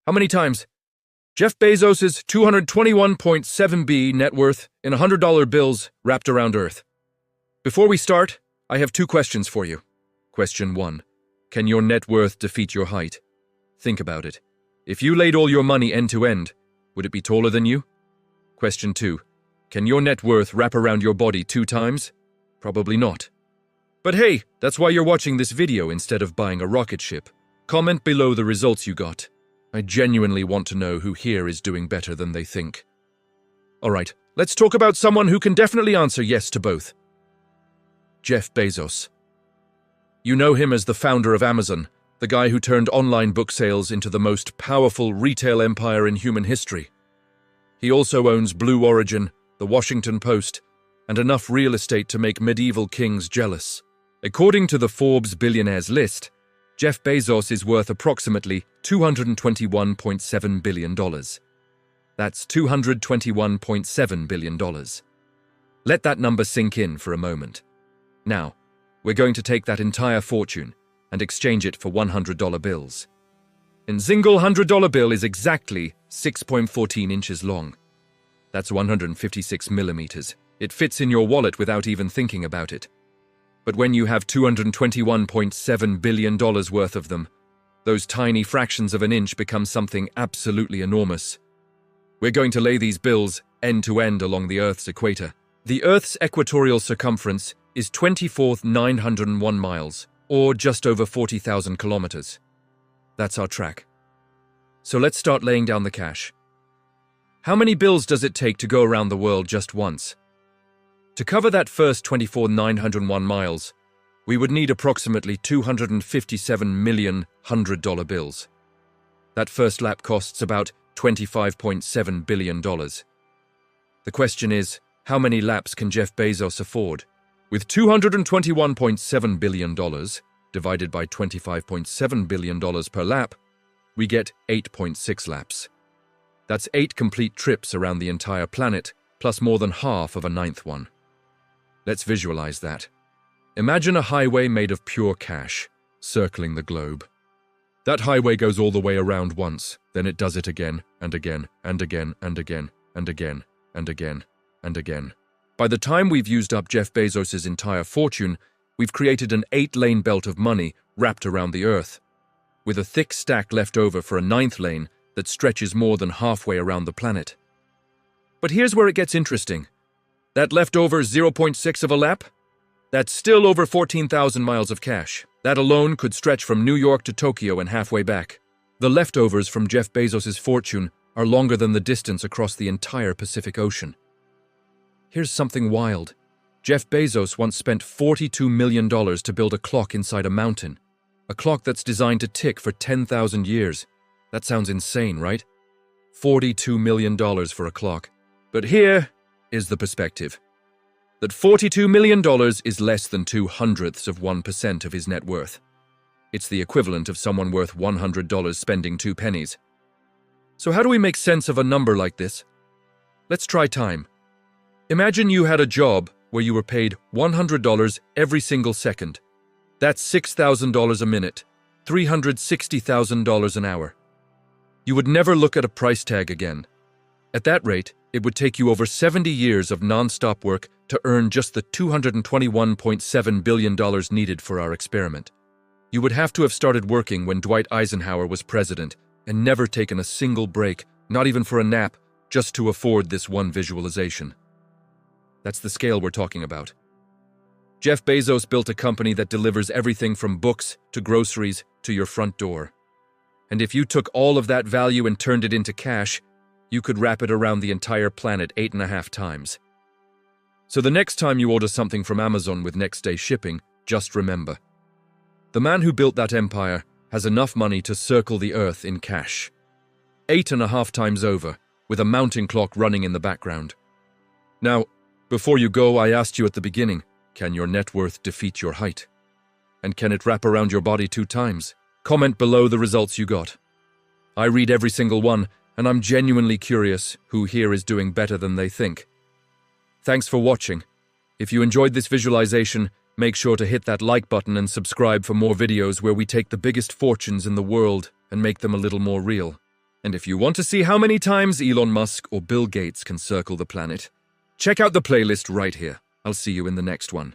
How many times? Jeff Bezos' 221.7 net worth in $100 bills wrapped around Earth. Before we start, I have two questions for you. Question 1. Can your net worth defeat your height? Think about it. If you laid all your money end to end, would it be taller than you? Question 2. Can your net worth wrap around your body 2 times? Probably not. But hey, that's why you're watching this video instead of buying a rocket ship. Comment below the results you got. I genuinely want to know who here is doing better than they think. Alright, let's talk about someone who can definitely answer yes to both. Jeff Bezos. You know him as the founder of Amazon, the guy who turned online book sales into the most powerful retail empire in human history. He also owns Blue Origin, the Washington Post, and enough real estate to make medieval kings jealous. According to the Forbes billionaires list, Jeff Bezos is worth approximately $221.7 billion. That's $221.7 billion. Let that number sink in for a moment. Now, we're going to take that entire fortune and exchange it for $100 bills. A single $100 bill is exactly 6.14 inches long. That's 156 millimeters. It fits in your wallet without even thinking about it. But when you have $221.7 billion worth of them, those tiny fractions of an inch become something absolutely enormous. We're going to lay these bills end to end along the Earth's equator. The Earth's equatorial circumference is 24,901 miles, or just over 40,000 kilometers. That's our track. So let's start laying down the cash. How many bills does it take to go around the world just once? To cover that first 24,901 miles, we would need approximately 257 million $100 bills. That first lap costs about $25.7 billion. The question is, how many laps can Jeff Bezos afford? With $221.7 billion divided by $25.7 billion per lap, we get 8.6 laps. That's 8 complete trips around the entire planet, plus more than half of a 9th one. Let's visualize that. Imagine a highway made of pure cash, circling the globe. That highway goes all the way around once, then it does it again, and again, and again, and again, and again, and again, and again. By the time we've used up Jeff Bezos' entire fortune, we've created an 8-lane belt of money wrapped around the Earth, with a thick stack left over for a 9th lane that stretches more than halfway around the planet. But here's where it gets interesting. That leftover 0.6 of a lap? That's still over 14,000 miles of cash. That alone could stretch from New York to Tokyo and halfway back. The leftovers from Jeff Bezos' fortune are longer than the distance across the entire Pacific Ocean. Here's something wild. Jeff Bezos once spent $42 million to build a clock inside a mountain. A clock that's designed to tick for 10,000 years. That sounds insane, right? $42 million for a clock. But here is the perspective. That $42 million is less than 0.02% of his net worth. It's the equivalent of someone worth $100 spending 2 pennies. So how do we make sense of a number like this? Let's try time. Imagine you had a job where you were paid $100 every single second. That's $6,000 a minute, $360,000 an hour. You would never look at a price tag again. At that rate, it would take you over 70 years of non-stop work to earn just the $221.7 billion needed for our experiment. You would have to have started working when Dwight Eisenhower was president and never taken a single break, not even for a nap, just to afford this one visualization. That's the scale we're talking about. Jeff Bezos built a company that delivers everything from books to groceries to your front door. And if you took all of that value and turned it into cash, you could wrap it around the entire planet 8.5 times. So the next time you order something from Amazon with next-day shipping, just remember, the man who built that empire has enough money to circle the Earth in cash. 8.5 times over, with a mountain clock running in the background. Now, before you go, I asked you at the beginning, can your net worth defeat your height? And can it wrap around your body 2 times? Comment below the results you got. I read every single one, and I'm genuinely curious who here is doing better than they think. Thanks for watching. If you enjoyed this visualization, make sure to hit that like button and subscribe for more videos where we take the biggest fortunes in the world and make them a little more real. And if you want to see how many times Elon Musk or Bill Gates can circle the planet, check out the playlist right here. I'll see you in the next one.